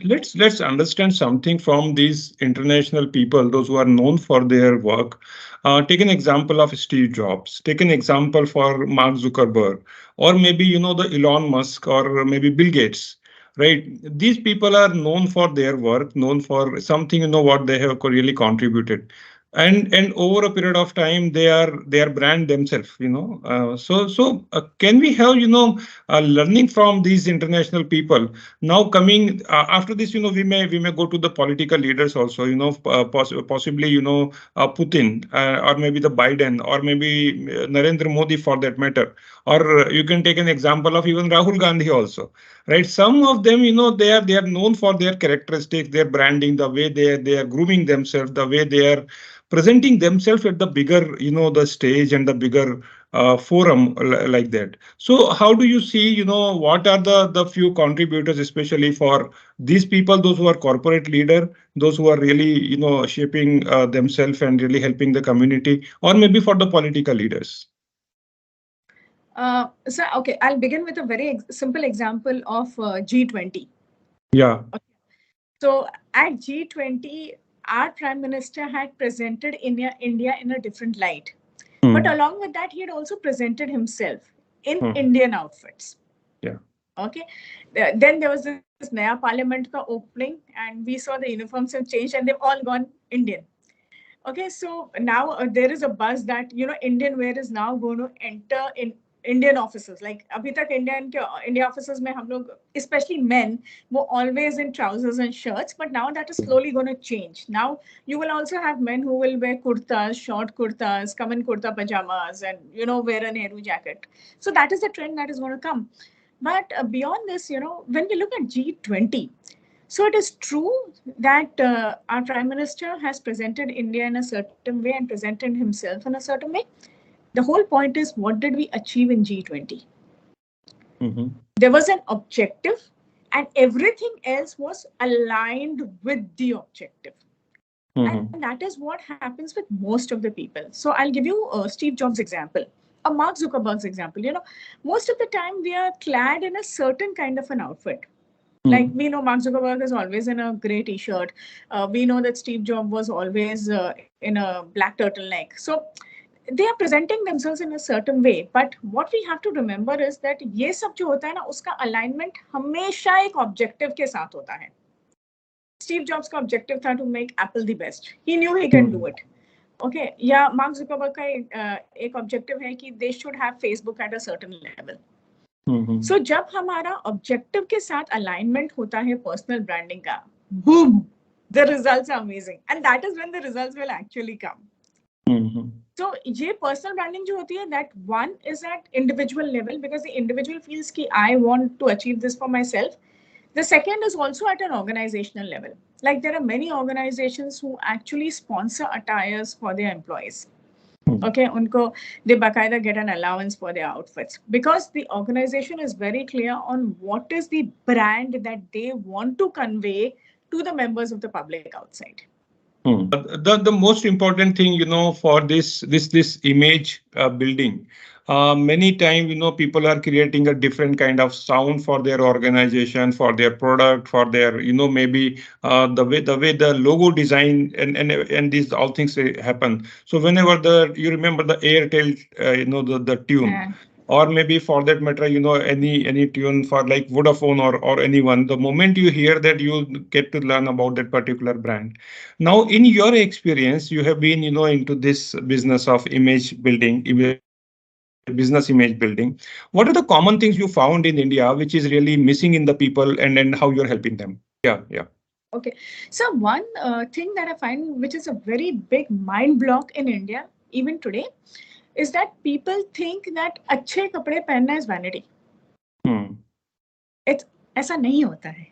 let's understand something from these international people, those who are known for their work. Take an example of Steve Jobs. Take an example for Mark Zuckerberg, or maybe the Elon Musk, or maybe Bill Gates. Right? These people are known for their work, known for something. What they have really contributed, and over a period of time, they are brand themselves. Can we have learning from these international people? Now coming after this, we may go to the political leaders also, possibly, Putin, or maybe the Biden, or maybe Narendra Modi for that matter. Or you can take an example of even Rahul Gandhi also, right? Some of them, they are known for their characteristics, their branding, the way they are grooming themselves, the way they are presenting themselves at the bigger, the stage and the bigger forum, like that. So how do you see, what are the few contributors, especially for these people, those who are corporate leader, those who are really, shaping themselves and really helping the community, or maybe for the political leaders? So, okay, I'll begin with a very simple example of G20. Yeah. Okay. So, at G20, our Prime Minister had presented India in a different light. But Hmm. along with that, he had also presented himself in Hmm. Indian outfits. Yeah. Okay. Then there was this Naya Parliament ka opening, and we saw the uniforms have changed and they've all gone Indian. Okay, so now there is a buzz that Indian wear is now going to enter in Indian offices. Like अभी तक India offices में हम लोग, especially men, were always in trousers and shirts, but now that is slowly going to change. Now you will also have men who will wear kurtas, short kurtas, come in kurta pajamas, and wear a Nehru jacket. So that is the trend that is going to come. But beyond this, when we look at G20, so it is true that our Prime Minister has presented India in a certain way and presented himself in a certain way. The whole point is, what did we achieve in G20? Mm-hmm. There was an objective, and everything else was aligned with the objective. And Mm-hmm. that is what happens with most of the people. So I'll give you Steve Jobs' example, a Mark Zuckerberg's example. Most of the time we are clad in a certain kind of an outfit. Like we know Mark Zuckerberg is always in a gray t-shirt. We know that Steve Jobs was always in a black turtleneck. So they are presenting themselves in a certain way. But what we have to remember is that ये सब जो होता है ना, उसका alignment हमेशा एक objective के साथ होता है. Steve Jobs का objective था to make Apple the best. He knew he can do it. Okay, या Mark Zuckerberg का एक objective है कि they should have Facebook at a certain level. So जब हमारा ऑब्जेक्टिव के साथ अलाइनमेंट होता है पर्सनल ब्रांडिंग का, boom, the results are amazing, and that is when the results will actually come. So ये पर्सनल ब्रांडिंग जो होती है, that one is at individual level, because the individual feels कि I want to achieve this for myself. The second is also at an organizational level. Like there are many organizations who actually sponsor attires for their employees. Okay, unko they bakaida get an allowance for their outfits, because the organization is very clear on what is the brand that they want to convey to the members of the public outside. The most important thing, for this image building, many times, people are creating a different kind of sound for their organization, for their product, for their, maybe the way the logo design, and these all things happen. So whenever you remember the Airtel, the tune. Yeah. Or maybe for that matter, any tune for like Vodafone, or anyone, the moment you hear that, you get to learn about that particular brand. Now, in your experience, you have been, into this business of image building, business image building. What are the common things you found in India, which is really missing in the people, and how you're helping them? Yeah, yeah. Okay, so one thing that I find, which is a very big mind block in India even today, is that people think that अच्छे कपड़े पहनना is vanity. It's ऐसा नहीं होता है.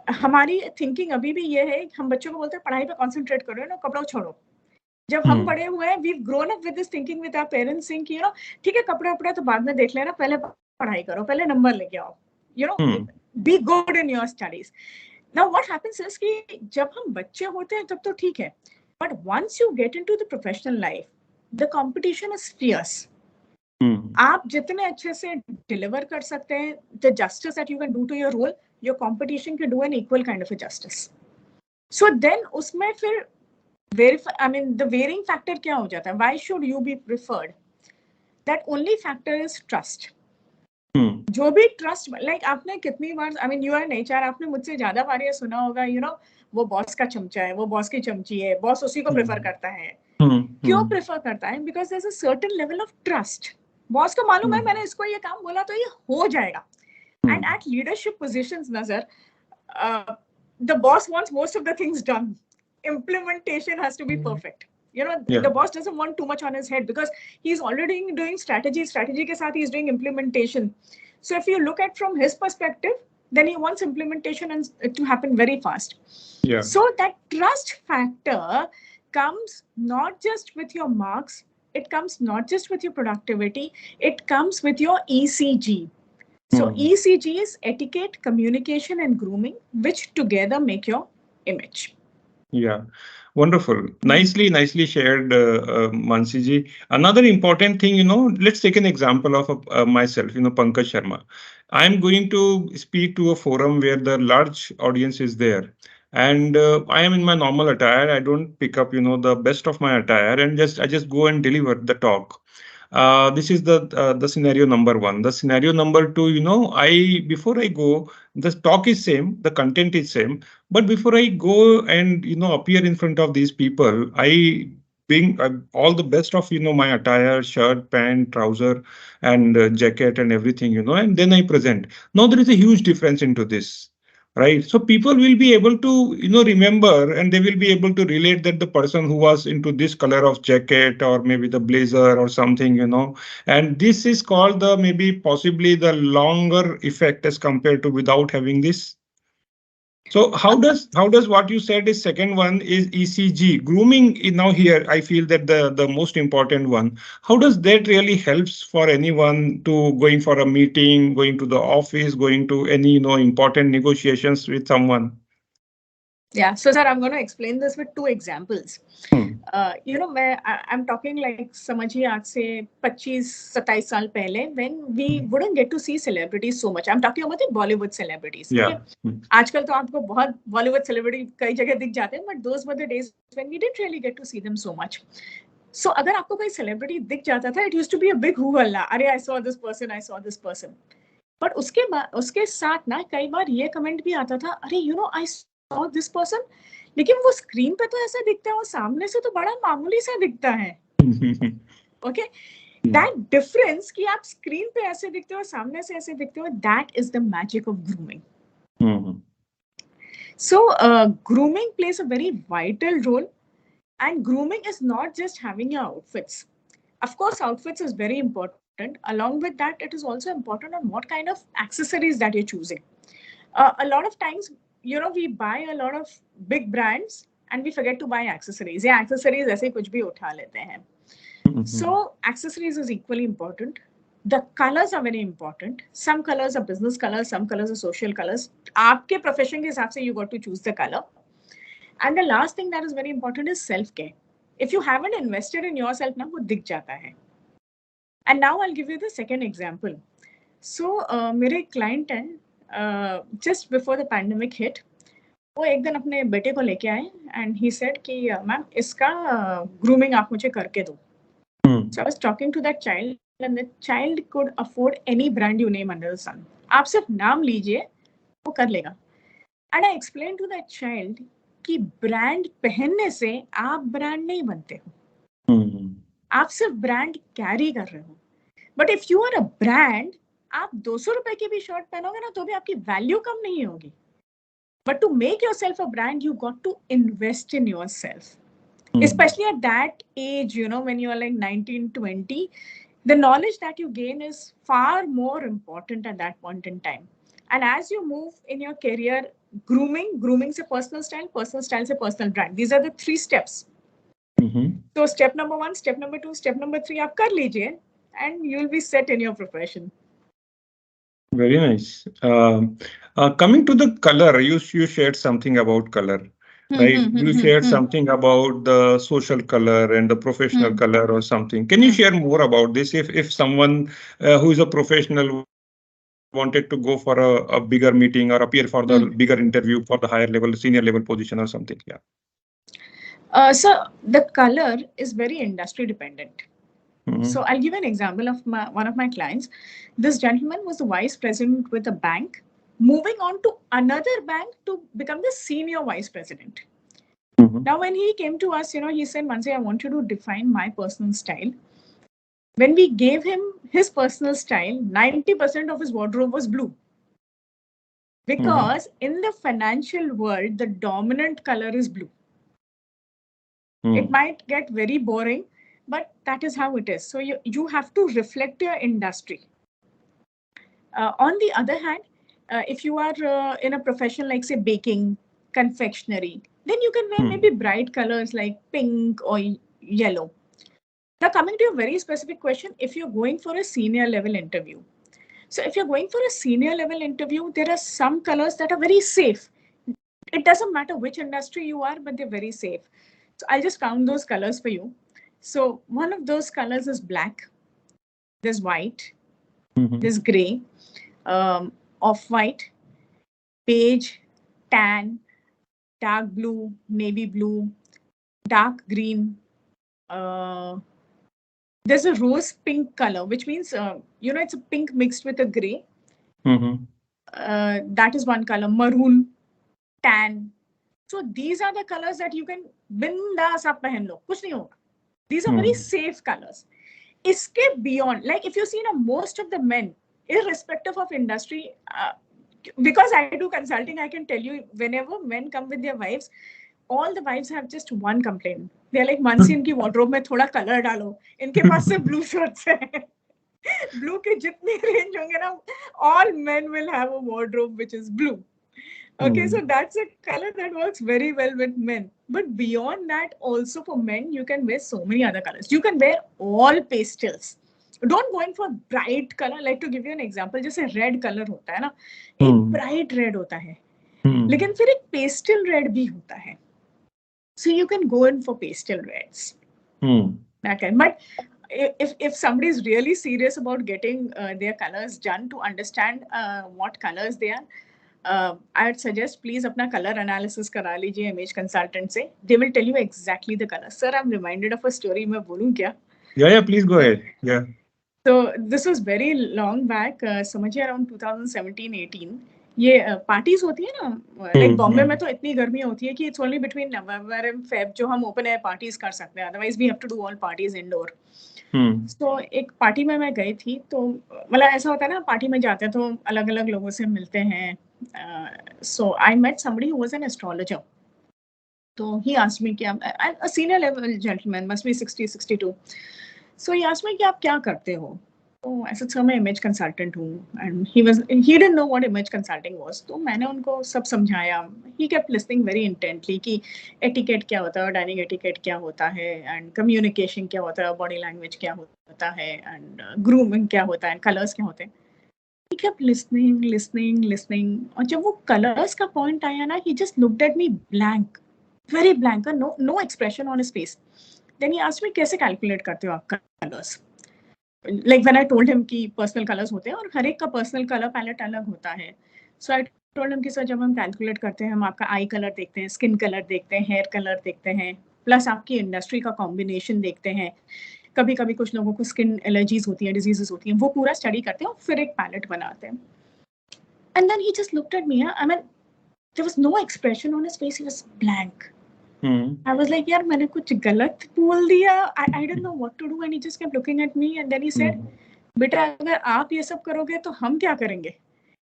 हमारी thinking अभी भी ये है, हम बच्चों को बोलते हैं पढ़ाई पे कॉन्सेंट्रेट करो, कपड़ा छोड़ो. जब हम बड़े हुए हैं, we've grown up with this thinking with our parents saying कि ठीक है, कपड़ा वपड़ा तो बाद में देख लेना, पहले पढ़ाई करो, पहले नंबर लेके आओ, be good in your studies. Now what happens is कि जब हम बच्चे होते हैं तब तो ठीक है, but once you get into the professional life, the competition is fierce. आप जितने अच्छे से डिलीवर कर सकते हैं, the justice that you can do to your role, your competition can do an equal kind of a justice. So then उसमें फिर the varying factor क्या हो जाता है? Why should you be preferred? That only factor is trust. जो भी trust, like आपने कितनी बार, यू आर एन HR, आपने मुझसे ज्यादा बार ये सुना होगा, वो बॉस का चमचा है, वो बॉस की चमची है, बॉस उसी को प्रेफर करता है. क्यों प्रेफर करता है? Because there is a certain level of trust. Boss को मालूम है मैंने इसको ये काम बोला तो ये हो जाएगा. एंड एट लीडरशिप पोजीशंस ना sir, the boss wants most of the things done. Implementation has to be perfect. The boss doesn't want too much on his head because he's already doing strategy ke saath he's doing implementation. So if you look at from his perspective, then he wants implementation and to happen very fast. So that trust factor comes not just with your marks, it comes not just with your productivity, it comes with your ECG. So ECG is etiquette, communication and grooming, which together make your image. Yeah, wonderful. Nicely shared, Mansi ji. Another important thing, let's take an example of myself, Pankaj Sharma. I'm going to speak to a forum where the large audience is there. And I am in my normal attire. I don't pick up, the best of my attire, and I just go and deliver the talk. This is the scenario number one. The scenario number two, before I go, the talk is same, the content is same, but before I go and appear in front of these people, I bring all the best of my attire, shirt, pant, trouser, and jacket and everything, and then I present. Now there is a huge difference into this. Right. So people will be able to, remember, and they will be able to relate that the person who was into this color of jacket or maybe the blazer or something, and this is called the maybe possibly the longer effect as compared to without having this. So how does what you said is second one is ECG grooming now here? I feel that the most important one. How does that really helps for anyone to going for a meeting, going to the office, going to any important negotiations with someone? Yeah, so sir, I'm going to explain this with two examples. I'm talking like समझिए आज से 25-27 साल पहले when we wouldn't get to see celebrities so much. I'm talking about the Bollywood celebrities. Yeah. आजकल तो आपको बहुत Bollywood celebrity कई जगह दिख जाते हैं, but those were the days when we didn't really get to see them so much. So अगर आपको कोई celebrity दिख जाता था, it used to be a big hoo-halla. अरे I saw this person. But उसके साथ ना कई बार ये comment भी आता था, अरे I saw this person, लेकिन वो स्क्रीन पे तो ऐसा दिखता है, वो सामने से तो बड़ा मामूली सा दिखता है. Okay, that difference कि आप स्क्रीन पे ऐसे दिखते हो, सामने से ऐसे दिखते हो, that is the magic of grooming. So grooming plays a very vital role, and grooming is not just having your outfits. Of course, outfits is very important. Along with that, it is also important on what kind of accessories that you're choosing. A lot of times, we buy a lot of big brands and we forget to buy accessories. Yeah, accessories ऐसे कुछ भी उठा लेते हैं. So accessories is equally important. The colors are very important. Some colors are business colors, some colors are social colors. आपके profession के हिसाब से you got to choose the color. And the last thing that is very important is self-care. If you haven't invested in yourself, ना वो दिख जाता है. And now I'll give you the second example. So मेरे client हैं, just before the pandemic hit, वो एक दिन अपने बेटे को लेके आए and he said कि मैम इसका grooming आप मुझे करके दो. So I was talking to that child and the child could afford any brand you name under the sun. आप सिर्फ नाम लीजिए, वो कर लेगा. And I explained to that child कि brand पहनने से आप brand नहीं बनते हो. आप सिर्फ brand carry कर रहे हो. But if you are a brand, आप 200 रुपए की भी शर्ट पहनोगे ना तो भी आपकी वैल्यू कम नहीं होगी. But to make yourself a brand, you got to invest in yourself. Especially at that age, when you are like 19, 20, the knowledge that you gain is far more important at that point in time. And as you move in your career, grooming is a personal style is a personal brand. These are the 3 steps. So step number 1, step number 2, step number 3, आप कर लीजिए and you'll be set in your profession. Very nice. Coming to the color, you shared something about color, right? You shared something about the social color and the professional color or something. Can you share more about this? If someone who is a professional wanted to go for a bigger meeting or appear for the bigger interview for the higher level, senior level position or something. Yeah. So the color is very industry dependent. Mhm. So I'll give an example of one of my clients. This gentleman was the vice president with a bank, moving on to another bank to become the senior vice president. Mhm. Now, when he came to us, he said, Mansi, I want you to define my personal style. When we gave him his personal style, 90% of his wardrobe was blue. Because in the financial world, the dominant color is blue. It might get very boring, but that is how it is. So you have to reflect your industry. On the other hand, if you are in a profession like, say, baking, confectionery, then you can wear maybe bright colors like pink or yellow. Now, coming to a very specific question, if you're going for a senior level interview. So if you're going for a senior level interview, there are some colors that are very safe. It doesn't matter which industry you are, but they're very safe. So I'll just count those colors for you. So one of those colors is black. There's white. There's gray, off-white, beige, tan, dark blue, navy blue, dark green. There's a rose pink color, which means, it's a pink mixed with a gray. That is one color. Maroon, tan. So these are the colors that you can bindas आप पहन लो, कुछ नहीं होगा. These are very safe colors. Iske beyond, like if you see most of the men, irrespective of industry, because I do consulting, I can tell you, whenever men come with their wives, all the wives have just one complaint. They're like, Mansi, इनकी wardrobe में थोड़ा color डालो. इनके पास से blue shirts है. Blue के जितने range होंगे ना, all men will have a wardrobe which is blue. Okay, so that's a color that works very well with men. But beyond that, also for men, you can wear so many other colors. You can wear all pastels. Don't go in for bright color. Like to give you an example, जैसे red color होता है ना, एक bright red होता है, लेकिन फिर एक pastel red भी होता है. So you can go in for pastel reds. Okay, but if somebody is really serious about getting their colors done to understand what colors they are, I would suggest please अपना color analysis करा लीजिए image consultant से. They will tell you exactly the color. Sir, I'm reminded of a story. मैं बोलूँ क्या? Yeah, please go ahead. Yeah. So this was very long back. समझिए around 2017-18. ये parties होती है ना, like बॉम्बे में तो इतनी गर्मी होती है कि it's only between November and Feb जो हम open air parties कर सकते हैं. Otherwise we have to do all parties indoor. तो एक पार्टी में मैं गई थी, तो मतलब ऐसा होता है ना, पार्टी में जाते हैं तो अलग अलग लोगों से मिलते हैं. So I met somebody who was an astrologer. So he asked me कि a senior level gentleman, must be 60-62. So he asked me कि आप क्या करते हो? तो I said, sir, मैं image consultant हूँ. And he didn't know what image consulting was. तो मैंने उनको सब समझाया. He kept listening very intently कि etiquette क्या होता है, dining etiquette क्या होता है, and communication क्या होता है, body language क्या होता है, and grooming क्या होता है, and colors क्या होते हैं. He kept listening. और जब वो colors का point आया ना, he just looked at me blank, very blank, no expression on his face. Then he asked me कैसे calculate करते हो आप colors? Like when I told him कि personal colors होते हैं और हर एक का personal color palette अलग होता है. So I told him कि सर जब हम calculate करते हैं, हम आपका eye color देखते हैं, skin color देखते हैं, hair color देखते हैं, plus आपकी industry का combination देखते हैं. कभी-कभी कुछ लोगों को skin allergies होती हैं, diseases होती हैं, वो पूरा study करते हैं और फिर एक palette बनाते हैं. And then he just looked at me. I mean, there was no expression on his face. He was blank. I was like, यार मैंने कुछ गलत बोल दिया. I didn't know what to do, and he just kept looking at me, and then he said, बेटा अगर आप ये सब करोगे तो हम क्या करेंगे?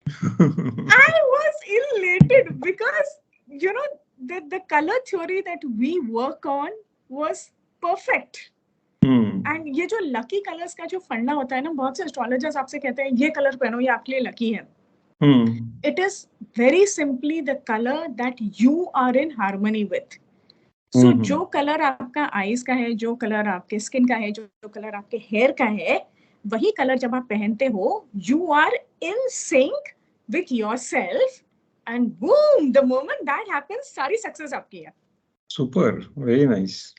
I was elated because the color theory that we work on was perfect. And ये जो lucky colors का जो फंडा होता है ना, बहुत से astrologers आपसे कहते हैं ये कलर पहनो, ये आपके लिए लकी है. It is very simply the color that you are in harmony with. So जो कलर आपका आईज का है, जो कलर आपके स्किन का है, जो कलर आपके हेयर का है, वही कलर जब आप पहनते हो, you are in sync with yourself, and boom, the moment that happens, सारी सक्सेस आपकी है. Super, very nice.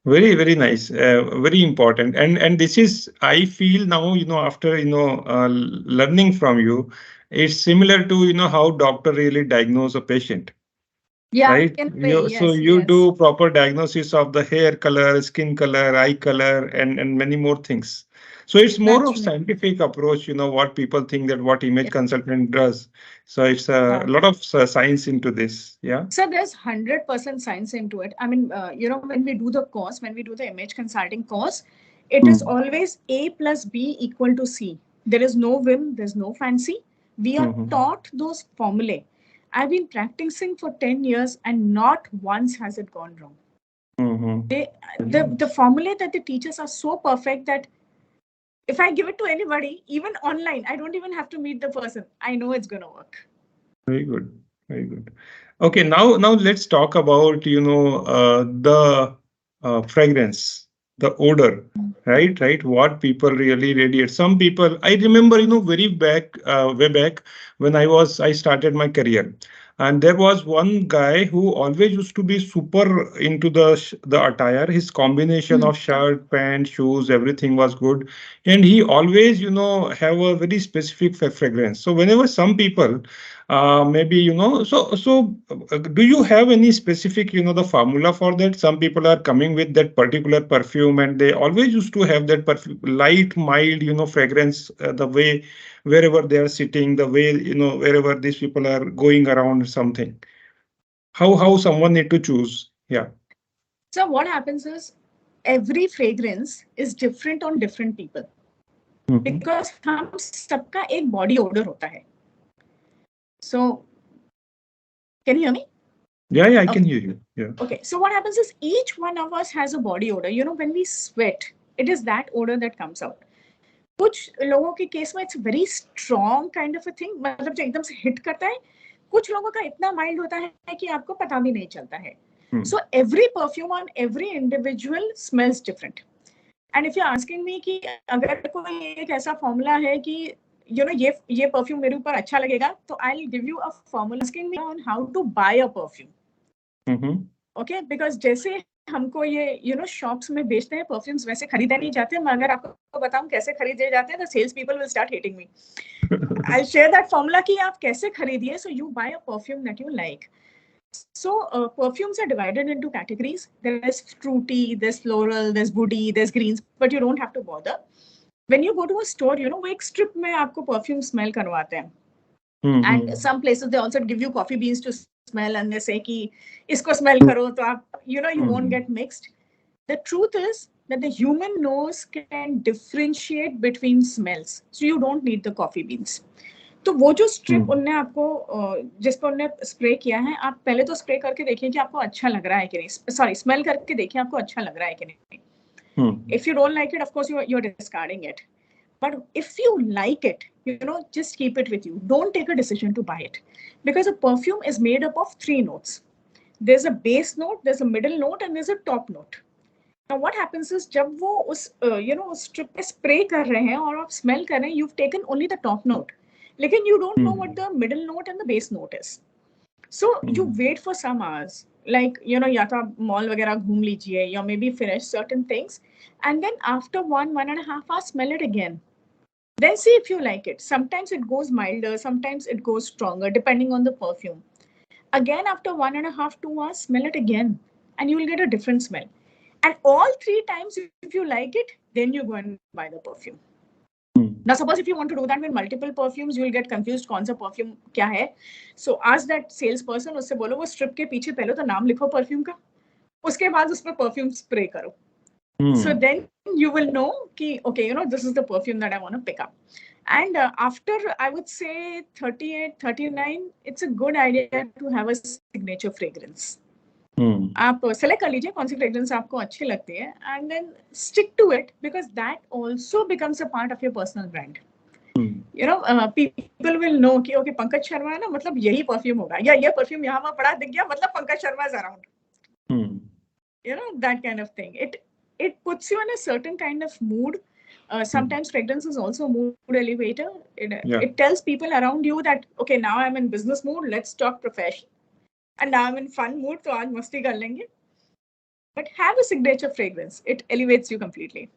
Very, very nice. Very important. And this is, I feel now, after, learning from you, it's similar to, how doctor really diagnose a patient, Yeah, right? in a way, So yes, you yes. do proper diagnosis of the hair color, skin color, eye color, and many more things. So it's more That's of right. scientific approach, what people think that what image Yeah. consultant does. So it's a Yeah. lot of science into this. Yeah. So there's 100% science into it. I mean, when we do the course, when we do the image consulting course, it is Mm. always A plus B equal to C. There is no whim, there's no fancy. We are Mhm. taught those formulae. I've been practicing for 10 years and not once has it gone wrong. Mhm. They, Very the nice. formulae that the teachers are so perfect that if I give it to anybody, even online, I don't even have to meet the person. I know it's going to work. Very good. Very good. Okay, now let's talk about, the fragrance, the odor, right? Right. What people really radiate. Some people, I remember, very way back when I started my career. And there was one guy who always used to be super into the attire. His combination Hmm. of shirt, pant, shoes, everything was good. And he always, have a very specific fragrance. So whenever some people maybe do you have any specific the formula for that? Some people are coming with that particular perfume and they always used to have that perfume, light mild fragrance, the way wherever they are sitting, the way wherever these people are going around something, how someone need to choose. Yeah. So what happens is every fragrance is different on different people Mhm. because हम सबका एक body odor होता है. So can you hear me? Yeah, I can Okay. hear you. Yeah. Okay. So what happens is each one of us has a body odor. When we sweat, it is that odor that comes out. कुछ लोगों के case में it's very strong kind of a thing, मतलब जो एकदम से hit करता है. कुछ लोगों का इतना माइल्ड होता है कि आपको पता भी नहीं चलता है. Hmm. So every perfume on every individual smells different. And if you asking me कि अगर कोई एक ऐसा फॉर्मूला है कि ये परफ्यूम मेरे ऊपर अच्छा लगेगा, तो I will give you a formula asking me on how to buy a perfume. Mhm. Okay, because जैसे हमको ये शॉप्स में बेचते हैं परफ्यूम्स, वैसे खरीदे नहीं जाते. मैं अगर आपको बताऊं कैसे खरीदे जाते हैं, the sales people will start hating me. I share that formula कि आप कैसे खरीदिए. So you buy a perfume that you like. So perfumes are divided into categories. There is fruity, there's floral, there's woody, there's greens, but you don't have to bother. When you go to a store, वो एक strip में आपको perfume smell करवाते हैं. And Mhm. some places they also give you coffee beans to smell and they say कि इसको smell करो तो आप you won't get Mhm. mixed. The truth is that the human nose can differentiate between smells, so you don't need the coffee beans. तो वो जो strip Mhm. उनने आपको जिस पर उनने स्प्रे किया है, आप पहले तो स्प्रे करके देखिए कि आपको अच्छा लग रहा है कि नहीं. सॉरी, स्मेल करके देखिए आपको अच्छा लग रहा है कि नहीं. Mhm. If you don't like it, of course you're discarding it. But if you like it, just keep it with you. Don't take a decision to buy it, because a perfume is made up of 3 notes. There's a base note, there's a middle note, and there's a top note. Now what happens is जब वो उस उस strip पे spray कर रहे हैं और आप स्मेल कर रहे हैं, you've taken only the top note, लेकिन you don't know what Mhm. the middle note and the base note is. So you Mhm. wait for some hours, like या तो आप मॉल वगैरह घूम लीजिए, या maybe finish certain things, and then after 1.5 hours smell it again. Then see if you like it. Sometimes it goes milder, sometimes it goes stronger, depending on the perfume. Again, after 1.5, 2 hours, smell it again, and you will get a different smell. And all 3 times, if you like it, then you go and buy the perfume. Mhm. Now, suppose if you want to do that with multiple perfumes, you will get confused. कौन सा perfume क्या है? So ask that salesperson. उससे बोलो वो strip के पीछे पहले तो नाम लिखो perfume का. उसके बाद उस पर perfume spray करो. So Mhm. then you will know कि okay, this is the perfume that I want to pick up. And after, I would say 38, 39, it's a good idea to have a signature fragrance. Mhm. आप select कर लीजिए कौन सी fragrance आपको अच्छी लगती है, and then stick to it, because that also becomes a part of your personal brand. Mhm. People will know कि ओके पंकज शर्मा है ना, मतलब यही परफ्यूम होगा, या ये परफ्यूम यहाँ पर पड़ा दिख गया, मतलब Pankaj Sharma is around. Mhm. That kind of thing. It puts you in a certain kind of mood. Mhm. Sometimes fragrance is also a mood elevator. Yeah. It tells people around you that okay, now I'm in business mood, let's talk profession, and now I'm in fun mood, so आज मस्ती कर लेंगे. but have a signature fragrance. It elevates you completely.